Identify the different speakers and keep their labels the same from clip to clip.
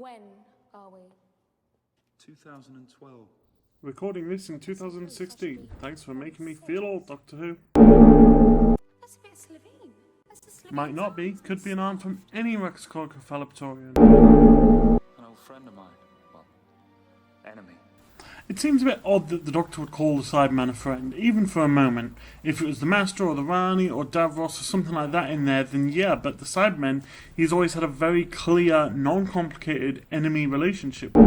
Speaker 1: When are we?
Speaker 2: 2012.
Speaker 3: Recording this in 2016. Thanks for making me feel old, Doctor Who.
Speaker 1: That's a bit Slovene. That's a Slovene
Speaker 3: Might not be.
Speaker 1: time.
Speaker 3: Could be an arm from any Rex Corcophalloptorian.
Speaker 2: An old friend of mine. Well, enemy.
Speaker 3: It seems a bit odd that the Doctor would call the Cyberman a friend, even for a moment. If it was the Master or the Rani or Davros or something like that in there, then yeah, but the Cybermen, he's always had a very clear, non-complicated enemy relationship.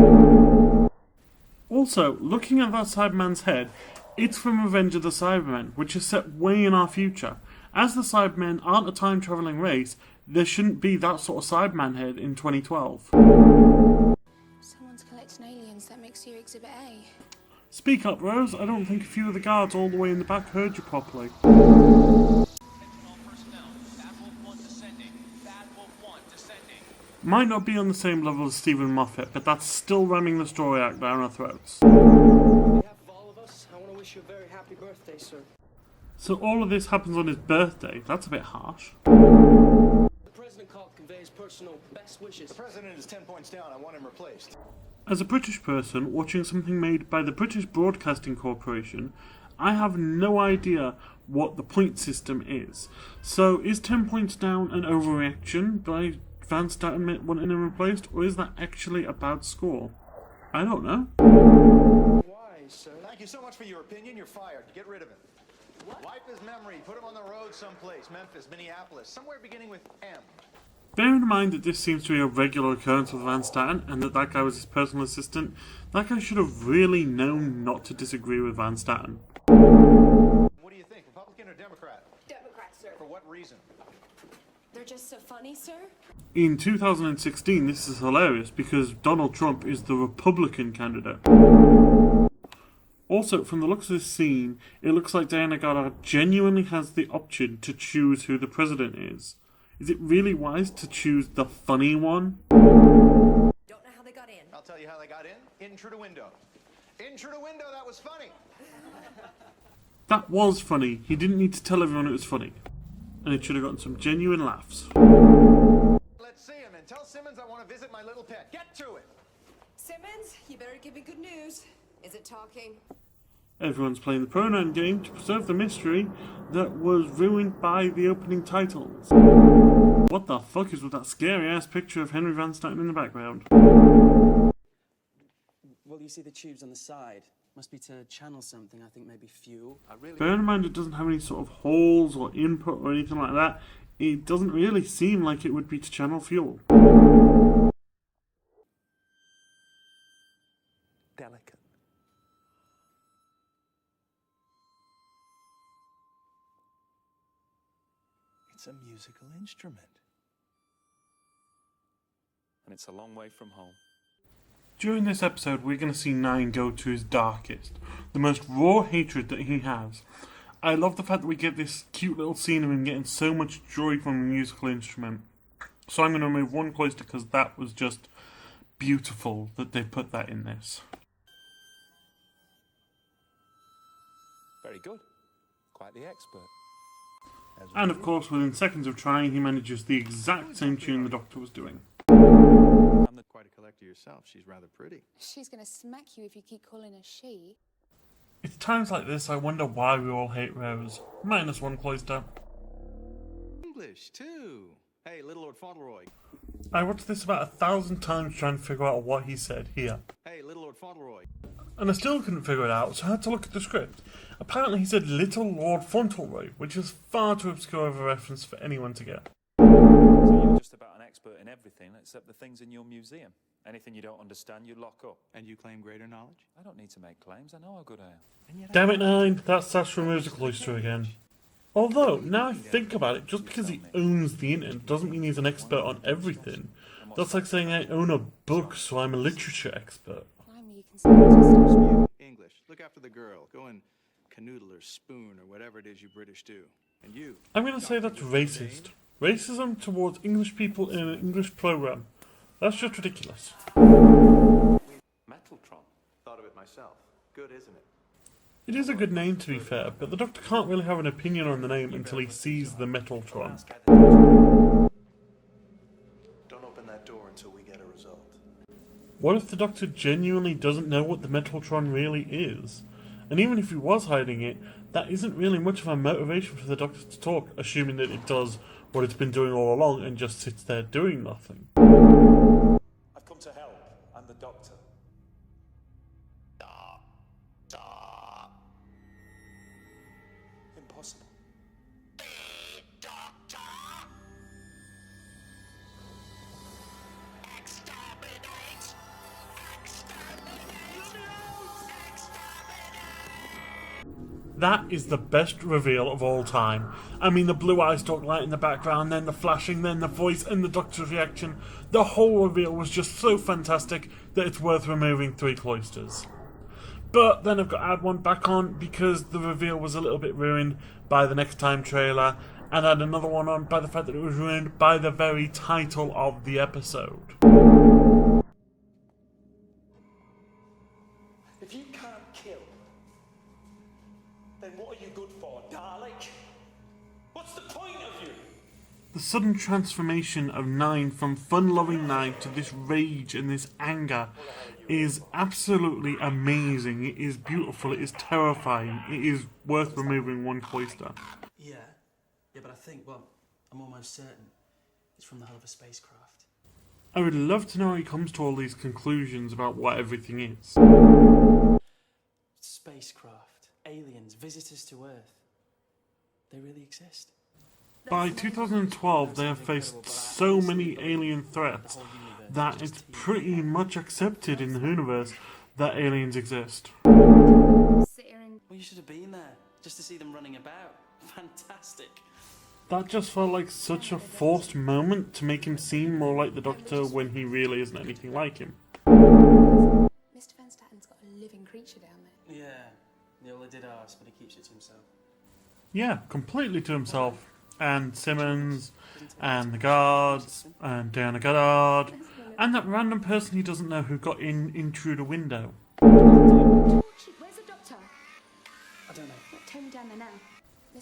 Speaker 3: Also, looking at that Cyberman's head, it's from Revenge of the Cybermen, which is set way in our future. As the Cybermen aren't a time-travelling race, there shouldn't be that sort of Cyberman head in 2012.
Speaker 1: Someone's collecting aliens. That makes you Exhibit A.
Speaker 3: Speak up, Rose. I don't think a few of the guards all the way in the back heard you properly. Might not be on the same level as Stephen Moffat, but that's still ramming the story act down our throats.
Speaker 4: On behalf of all of us, I want to wish you a very happy birthday, sir.
Speaker 3: So all of this happens on his birthday. That's a bit harsh.
Speaker 4: The President call conveys personal best wishes.
Speaker 5: The President is 10 points down. I want him replaced.
Speaker 3: As a British person watching something made by the British Broadcasting Corporation, I have no idea what the point system is. So is 10 points down an overreaction by Van Staten wanting him replaced, or is that actually a bad score? I don't know.
Speaker 4: Why, sir?
Speaker 5: Thank you so much for your opinion. You're fired. Get rid of him. Wipe his memory. Put him on the road someplace. Memphis, Minneapolis. Somewhere beginning with M.
Speaker 3: Bearing in mind that this seems to be a regular occurrence with Van Staten, and that guy was his personal assistant, that guy should have really known not to disagree with Van Staten.
Speaker 5: What do you think? Republican or Democrat?
Speaker 6: Democrat, sir.
Speaker 5: For what reason?
Speaker 6: They're just so funny, sir.
Speaker 3: In 2016, this is hilarious because Donald Trump is the Republican candidate. Also, from the looks of this scene, it looks like Diana Goddard genuinely has the option to choose who the president is. Is it really wise to choose the funny one?
Speaker 6: Don't know how they got in.
Speaker 5: I'll tell you how they got in. In through the window. In through the window, that was funny.
Speaker 3: That was funny. He didn't need to tell everyone it was funny. And it should have gotten some genuine laughs.
Speaker 5: Let's see him and tell Simmons I want to visit my little pet. Get to it.
Speaker 6: Simmons, you better give me good news. Is it talking?
Speaker 3: Everyone's playing the pronoun game to preserve the mystery that was ruined by the opening titles. What the fuck is with that scary-ass picture of Henry Van Staten in the background?
Speaker 4: Well, you see the tubes on the side. Must be to channel something, I think maybe fuel.
Speaker 3: Bear in mind it doesn't have any sort of holes or input or anything like that. It doesn't really seem like it would be to channel fuel.
Speaker 2: Delicate. It's a musical instrument. And it's a long way from home.
Speaker 3: During this episode, we're going to see Nine go to his darkest, the most raw hatred that he has. I love the fact that we get this cute little scene of him getting so much joy from a musical instrument. So I'm going to remove one cloister because that was just beautiful that they put that in this.
Speaker 2: Very good. Quite the expert.
Speaker 3: And of course, within seconds of trying, he manages the exact same tune the Doctor was doing.
Speaker 5: I'm not quite a collector yourself. She's rather pretty.
Speaker 1: She's gonna smack you if you keep calling her she.
Speaker 3: It's times like this I wonder why we all hate Rose. Minus one cloister.
Speaker 5: English, too. Hey, Little Lord Fauntleroy.
Speaker 3: I watched this about 1,000 times trying to figure out what he said here.
Speaker 5: Hey, Little Lord Fauntleroy.
Speaker 3: And I still couldn't figure it out, so I had to look at the script. Apparently he said Little Lord Fauntleroy, which is far too obscure of a reference for anyone to get.
Speaker 7: So you're just about an expert in everything except the things in your museum. Anything you don't understand, you lock up.
Speaker 5: And you claim greater knowledge?
Speaker 7: I don't need to make claims. I know how good I am.
Speaker 3: Damn it, Nine, that Sash removes a cloister again. Although, now I think about it, just because he owns the internet doesn't mean he's an expert on everything. That's like saying I own a book, so I'm a literature expert.
Speaker 1: Blimey, you can see the
Speaker 5: English. Look after the girl. Go and canoodle or spoon or whatever it is you British do. And you.
Speaker 3: I'm going to say that's racist. Racism towards English people in an English program. That's just ridiculous.
Speaker 7: Metaltron.
Speaker 5: Thought of it myself. Good, isn't it?
Speaker 3: It is a good name to be fair, but the Doctor can't really have an opinion on the name until he sees the Metaltron.
Speaker 5: Don't open that door until we get a result.
Speaker 3: What if the Doctor genuinely doesn't know what the Metaltron really is? And even if he was hiding it, that isn't really much of a motivation for the Doctor to talk, assuming that it does what it's been doing all along and just sits there doing nothing.
Speaker 7: I've come to help. I'm the Doctor. Impossible.
Speaker 3: That is the best reveal of all time. I mean, the blue eyes talk light in the background, then the flashing, then the voice, and the Doctor's reaction. The whole reveal was just so fantastic that it's worth removing 3 cloisters. But then I've got to add one back on because the reveal was a little bit ruined by the next time trailer, and add another one on by the fact that it was ruined by the very title of the episode.
Speaker 7: If you can't kill, then what are you good for, Dalek? What's the point of you?
Speaker 3: The sudden transformation of Nine from fun-loving Nine to this rage and this anger is absolutely amazing. It is beautiful, it is terrifying, it is worth removing 1 cloister.
Speaker 4: Yeah, but I think, well, I'm almost certain it's from the hull of a spacecraft.
Speaker 3: I would love to know how he comes to all these conclusions about what everything is.
Speaker 4: Spacecraft, aliens, visitors to Earth. They really exist.
Speaker 3: By 2012, they have faced so many alien threats that it's pretty much accepted in the universe that aliens exist.
Speaker 4: Well, you should have been there, just to see them running about. Fantastic.
Speaker 3: That just felt like such a forced moment to make him seem more like the Doctor when he really isn't anything like him.
Speaker 1: Mr. Van Statten's got a living creature down there.
Speaker 4: Yeah, Neola did ask, but he keeps it to himself.
Speaker 3: Yeah, completely to himself. And Simmons, and the guards, and Diana Goddard, and that random person he doesn't know who got in through the window.
Speaker 1: Where's the Doctor?
Speaker 4: I don't know.
Speaker 1: Take me down there now.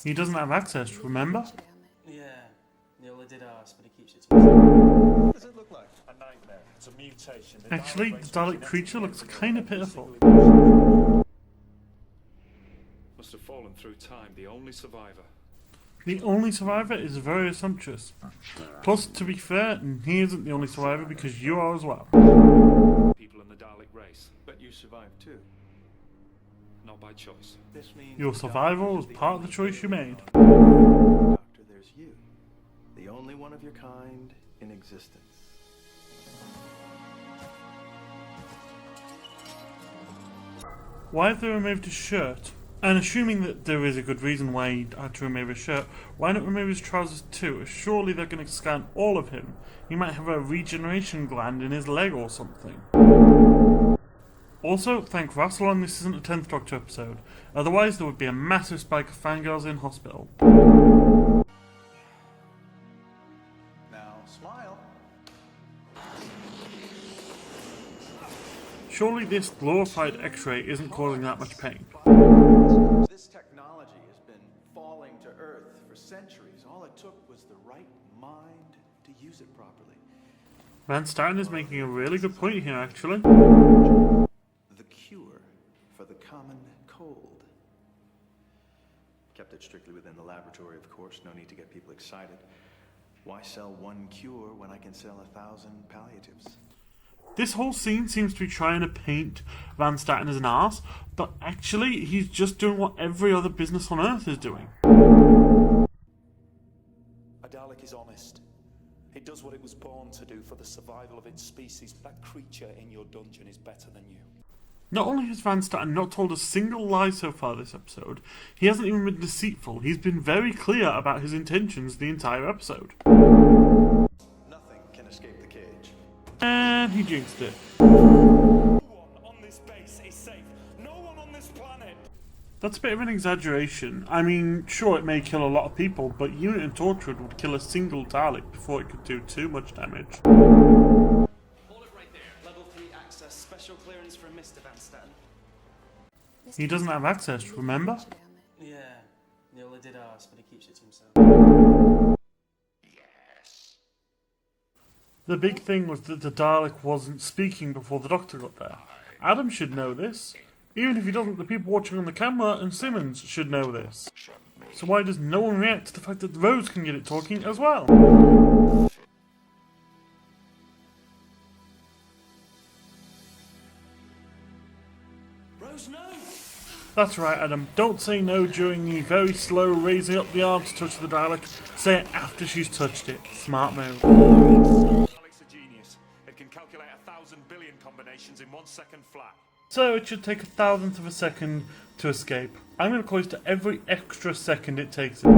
Speaker 3: He doesn't have access, remember?
Speaker 4: Yeah, Neola did ask, but he keeps it to himself.
Speaker 5: What does it look like?
Speaker 7: A nightmare. It's a mutation.
Speaker 3: Actually, the Dalek creature looks kinda pitiful.
Speaker 7: Must have fallen through time, the only survivor.
Speaker 3: The only survivor is very assumptuous. Plus, to be fair, he isn't the only survivor because you are as well.
Speaker 7: People in the Dalek race.
Speaker 5: But you survived too.
Speaker 7: Not by choice.
Speaker 5: This means
Speaker 3: Your survival was part of the choice you made.
Speaker 5: Doctor, there's you. The only one of your kind in existence.
Speaker 3: Why have they removed his shirt? And assuming that there is a good reason why he had to remove his shirt, why not remove his trousers too? Surely they're going to scan all of him. He might have a regeneration gland in his leg or something. Also, thank Rassilon this isn't a 10th Doctor episode. Otherwise there would be a massive spike of fangirls in hospital.
Speaker 5: Now, smile.
Speaker 3: Surely this glorified X-ray isn't causing that much pain.
Speaker 5: This technology has been falling to Earth for centuries. All it took was the right mind to use it properly.
Speaker 3: Van Statten is making a really good point here, actually.
Speaker 5: The cure for the common cold. Kept it strictly within the laboratory, of course. No need to get people excited. Why sell 1 cure when I can sell 1,000 palliatives?
Speaker 3: This whole scene seems to be trying to paint Van Statten as an arse, but actually he's just doing what every other business on Earth is doing.
Speaker 7: A Dalek is honest. It does what it was born to do for the survival of its species. That creature in your dungeon is better than you.
Speaker 3: Not only has Van Statten not told a single lie so far this episode, he hasn't even been deceitful. He's been very clear about his intentions the entire episode.
Speaker 5: Nothing can escape the cage.
Speaker 3: And he jinxed it.
Speaker 7: No one on this base is safe. No one on this planet.
Speaker 3: That's a bit of an exaggeration. I mean, sure, it may kill a lot of people, but Unit and Torchwood would kill a single Dalek before it could do too much damage.
Speaker 4: Hold it right there. Level 3 access. Special clearance from Mr. Van Statten.
Speaker 3: He doesn't have access, remember?
Speaker 4: Yeah, Neola did ask, but he keeps it to himself.
Speaker 3: The big thing was that the Dalek wasn't speaking before the Doctor got there. Adam should know this. Even if he doesn't, the people watching on the camera and Simmons should know this. So why does no one react to the fact that Rose can get it talking as well?
Speaker 4: Rose, no!
Speaker 3: That's right, Adam. Don't say no during the very slow raising up the arm to touch the Dalek. Say it after she's touched it. Smart move.
Speaker 7: Dalek's a genius. It can calculate 1,000 billion combinations in 1 second flat.
Speaker 3: So it should take 1,000th of a second to escape. I'm going to close to every extra second it takes it.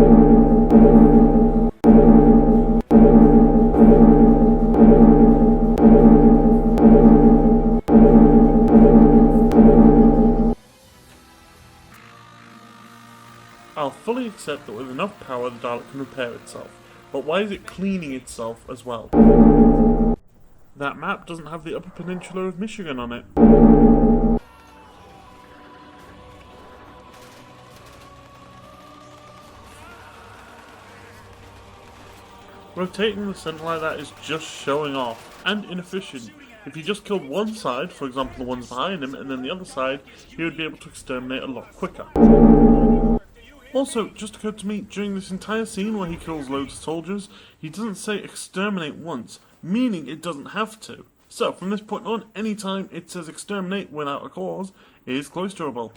Speaker 3: I'll fully accept that with enough power the Dalek can repair itself, but why is it cleaning itself as well? That map doesn't have the Upper Peninsula of Michigan on it. Rotating the centre like that is just showing off, and inefficient. If he just killed one side, for example the ones behind him, and then the other side, he would be able to exterminate a lot quicker. Also, just occurred to me, during this entire scene where he kills loads of soldiers, he doesn't say exterminate once, meaning it doesn't have to. So, from this point on, any time it says exterminate without a cause, is cloisterable.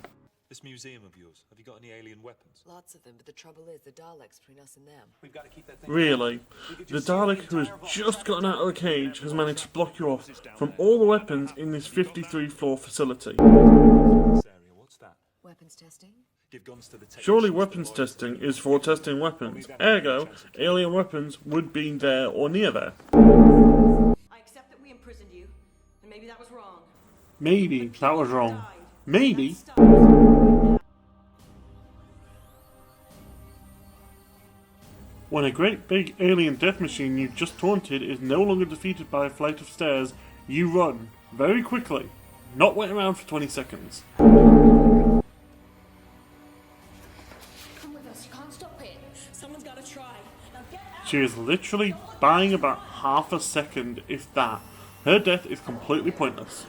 Speaker 8: This museum of yours, have you got any alien weapons?
Speaker 6: Lots of them, but the trouble is the Daleks between us and them.
Speaker 5: We've got to keep that thing.
Speaker 3: Really, the Dalek who has just gotten out of the cage has managed to block you off from all the weapons in this 53-floor facility.
Speaker 8: This area, what's that?
Speaker 6: Weapons testing?
Speaker 8: Give guns to the
Speaker 3: Surely
Speaker 8: technicians,
Speaker 3: weapons
Speaker 8: the lawyers,
Speaker 3: testing is for testing weapons, ergo, alien weapons would be there or near there.
Speaker 9: I accept that we imprisoned you, and maybe that was wrong.
Speaker 3: Maybe that was wrong. Maybe. When a great big alien death machine you've just taunted is no longer defeated by a flight of stairs, you run, very quickly, not wait around for 20 seconds.
Speaker 1: Come with us, you can't stop it.
Speaker 9: Someone's got to try. Now get out.
Speaker 3: She is literally buying about half a second, if that. Her death is completely pointless.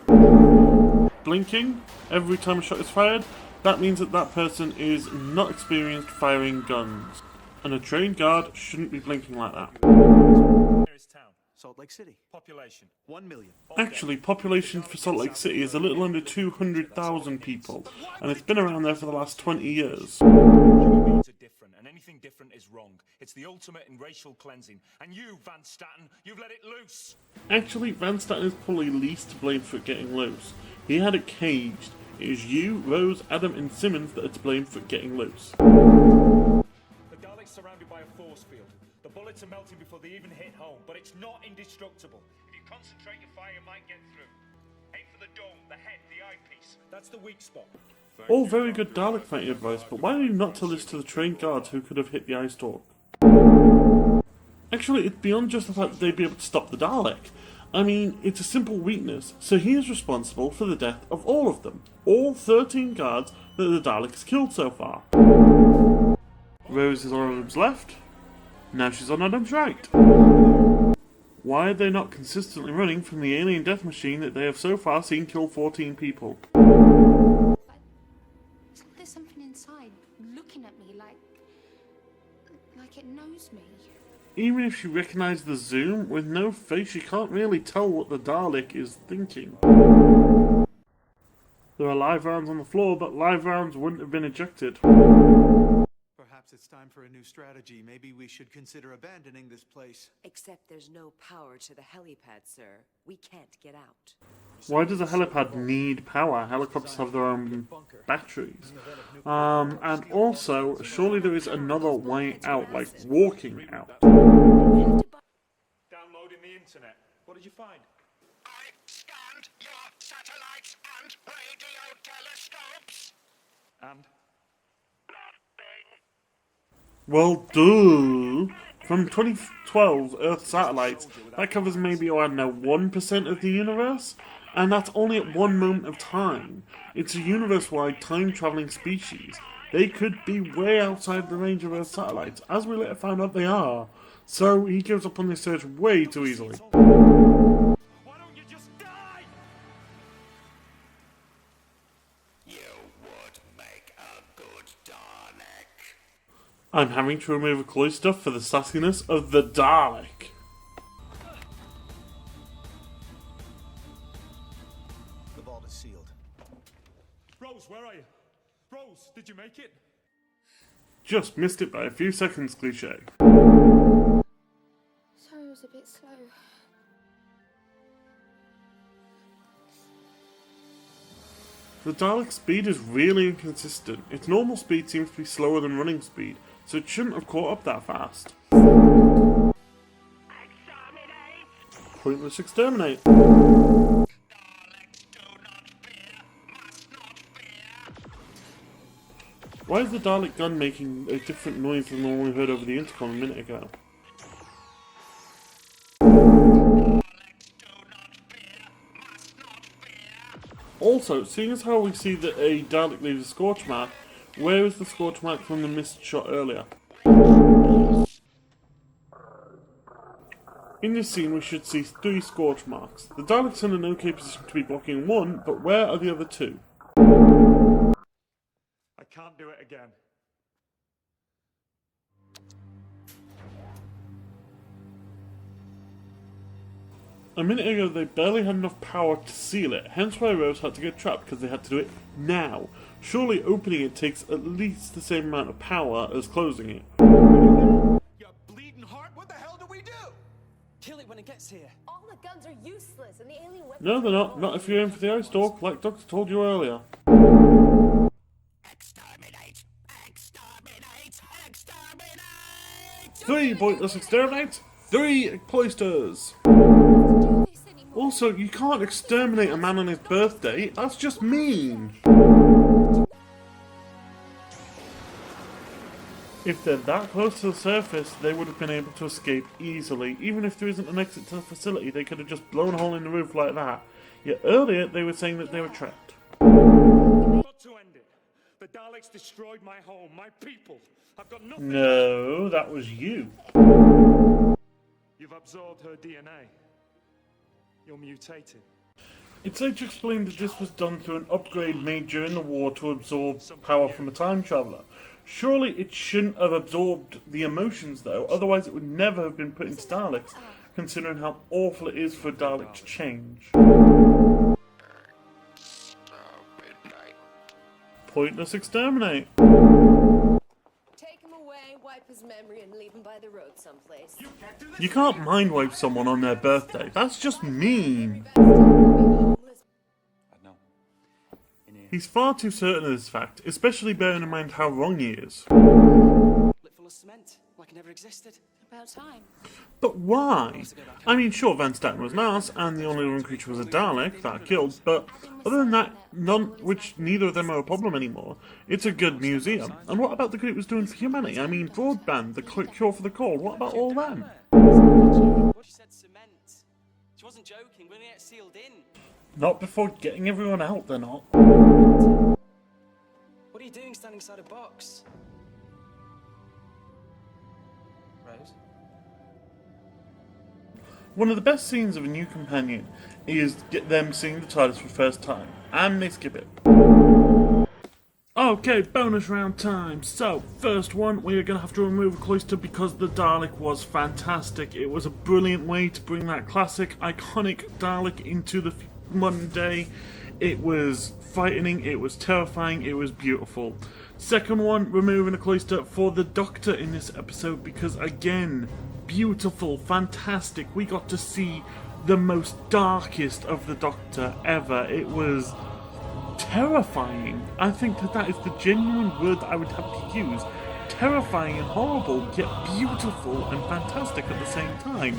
Speaker 3: Blinking every time a shot is fired, that means that that person is not experienced firing guns. And a trained guard shouldn't be blinking like that.
Speaker 7: Nearest town.
Speaker 5: Salt Lake City.
Speaker 7: Population.
Speaker 5: 1 million.
Speaker 3: Actually, population for Salt Lake City is a little under 200,000 people, and it's been around there for the last 20 years.
Speaker 7: Human beings are different, and anything different is wrong. It's the ultimate in racial cleansing. And you, Van Statten, you've let it loose.
Speaker 3: Actually, Van Statten is probably least to blame for it getting loose. He had it caged. It is you, Rose, Adam and Simmons that are to blame for it getting loose.
Speaker 7: The Dalek's surrounded by a force field. The bullets are melting before they even hit home, but it's not indestructible. If you concentrate your fire, you might get through. Aim for the dome, the head, the eyepiece. That's the weak spot.
Speaker 3: All very good Dalek fighting advice, but why do you not tell this to the trained guards who could have hit the eye stalk? Actually, it's beyond just the fact that they'd be able to stop the Dalek. I mean, it's a simple weakness, so he is responsible for the death of all of them. All 13 guards that the Dalek has killed so far. Rose is on Adam's left, now she's on Adam's right. Why are they not consistently running from the alien death machine that they have so far seen kill 14 people?
Speaker 1: There's something inside looking at me like it knows me.
Speaker 3: Even if she recognised the zoom, with no face she can't really tell what the Dalek is thinking. There are live rounds on the floor, but live rounds wouldn't have been ejected.
Speaker 5: Perhaps it's time for a new strategy. Maybe we should consider abandoning this place.
Speaker 6: Except there's no power to the helipad, sir. We can't get out.
Speaker 3: Why does a helipad need power? Helicopters have their own batteries. And also, surely there is another way out, like walking out.
Speaker 7: Downloading the internet. What did you find?
Speaker 10: I scanned your satellites and radio telescopes.
Speaker 7: And?
Speaker 3: Well, duh. From 2012 Earth satellites, that covers maybe, 1% of the universe? And that's only at one moment of time. It's a universe-wide time-travelling species. They could be way outside the range of Earth satellites, as we later found out they are. So he gives up on this search way too easily. I'm having to remove a cloister for the sassiness of the Dalek.
Speaker 5: The vault is sealed.
Speaker 7: Rose, where are you? Rose, did you make it?
Speaker 3: Just missed it by a few seconds, cliche.
Speaker 1: Sorry I was a bit slow.
Speaker 3: The Dalek's speed is really inconsistent. Its normal speed seems to be slower than running speed, so it shouldn't have caught up that fast. Pointless exterminate. Why is the Dalek gun making a different noise than the one we heard over the intercom a minute ago? Also, seeing as how we see that a Dalek leaves a scorch mark, where is the scorch mark from the missed shot earlier? In this scene we should see 3 scorch marks. The Dalek's in an okay position to be blocking one, but where are the other 2?
Speaker 7: I can't do it again.
Speaker 3: A minute ago they barely had enough power to seal it, hence why Rose had to get trapped because they had to do it now. Surely opening it takes at least the same amount of power as closing it.
Speaker 5: You bleeding heart, what the hell do we do?
Speaker 4: Kill it when it gets here.
Speaker 6: All the guns are useless, and the alien weapons...
Speaker 3: No, they're not. Not if you aim for the eye stalk, like Doctor told you earlier.
Speaker 10: Exterminate! Exterminate! Exterminate!
Speaker 3: 3 pointless exterminate, 3 cloisters. Also, you can't exterminate a man on his birthday, that's just mean. If they're that close to the surface, they would have been able to escape easily. Even if there isn't an exit to the facility, they could have just blown a hole in the roof like that. Yet earlier, they were saying that they were trapped.
Speaker 7: Got to end it. The Daleks destroyed my home, my people. I've got nothing.
Speaker 3: No, that was you.
Speaker 7: You've absorbed her DNA. You're mutated.
Speaker 3: It's like to explain that this was done through an upgrade made during the war to absorb power from a time traveller. Surely it shouldn't have absorbed the emotions though, otherwise it would never have been put into Daleks, considering how awful it is for Dalek to change. Pointless exterminate.
Speaker 6: Take him away, wipe his memory, and leave him by the road someplace.
Speaker 3: You can't mind wipe someone on their birthday, that's just mean.
Speaker 2: I know.
Speaker 3: He's far too certain of this fact, especially bearing in mind how wrong he is.
Speaker 4: Lip full of cement, like it never existed.
Speaker 1: About time.
Speaker 3: But why? I mean, sure, Van Staten was an ass, and the only living creature was a Dalek that killed, but other than that, neither of them are a problem anymore. It's a good museum. And what about the good it was doing for humanity? I mean, broadband, the cure for the cold, what about all them?
Speaker 4: She said cement. She wasn't joking, we're gonna get sealed in.
Speaker 3: Not before getting everyone out, they're not.
Speaker 4: What are you doing standing inside a box? Rose?
Speaker 3: One of the best scenes of a new companion is them seeing the TARDIS for the first time, and they skip it. Okay, bonus round time. So, first one, we are going to have to remove a cloister because the Dalek was fantastic. It was a brilliant way to bring that classic, iconic Dalek into the modern day. It was frightening, it was terrifying, it was beautiful. Second one, removing a cloister for the Doctor in this episode because, again, beautiful, fantastic. We got to see the most darkest of the Doctor ever. It was terrifying. I think that is the genuine word that I would have to use. Terrifying and horrible, yet beautiful and fantastic at the same time.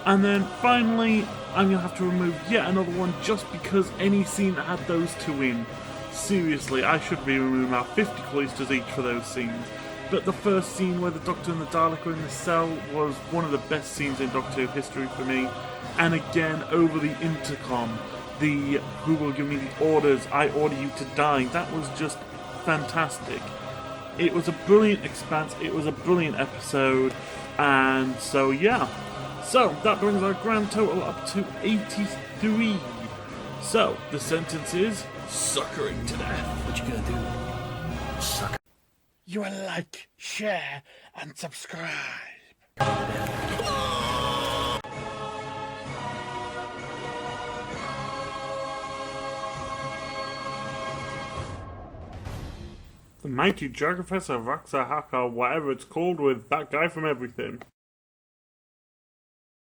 Speaker 3: And then finally, I'm going to have to remove yet another one just because any scene that had those two in. Seriously, I should be removing about 50 cloisters each for those scenes. But the first scene where the Doctor and the Dalek are in the cell was one of the best scenes in Doctor Who history for me. And again, over the intercom, the "who will give me the orders, I order you to die," that was just fantastic. It was a brilliant expanse, it was a brilliant episode, and so yeah. So, that brings our grand total up to 83. So, the sentence is suckering to death.
Speaker 4: What you gonna do? Sucker.
Speaker 3: you will like, share, and subscribe. The mighty Dragofessor Vaxa Haka, whatever it's called, with that guy from everything.